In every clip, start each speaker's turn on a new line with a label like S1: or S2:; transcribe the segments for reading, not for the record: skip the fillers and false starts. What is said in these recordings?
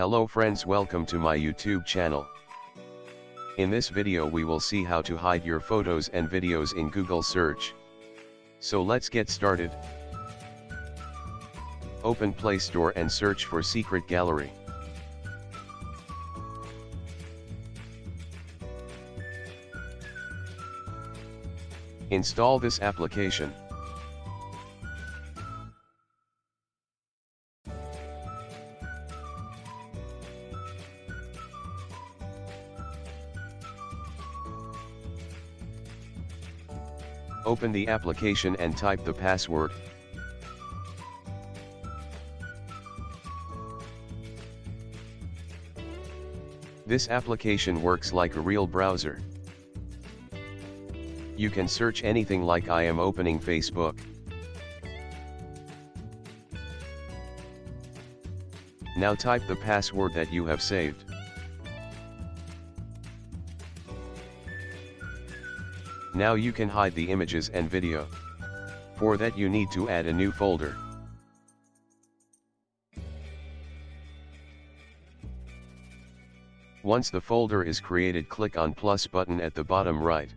S1: Hello friends, welcome to my YouTube channel. In this video we will see how to hide your photos and videos in Google search. So let's get started. Open Play Store and search for Secret Gallery. Install this application. Open the application and type the password. This application works like a real browser. You can search anything, like I am opening Facebook. Now type the password that you have saved. Now you can hide the images and video. For that you need to add a new folder. Once the folder is created, click on plus button at the bottom right.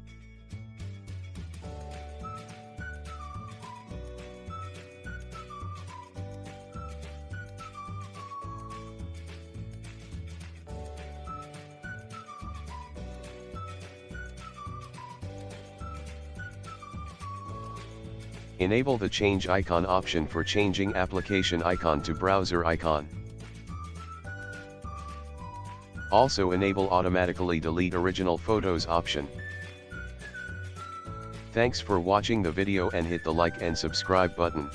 S1: Enable the change icon option for changing application icon to browser icon. Also enable automatically delete original photos option. Thanks for watching the video and hit the like and subscribe button.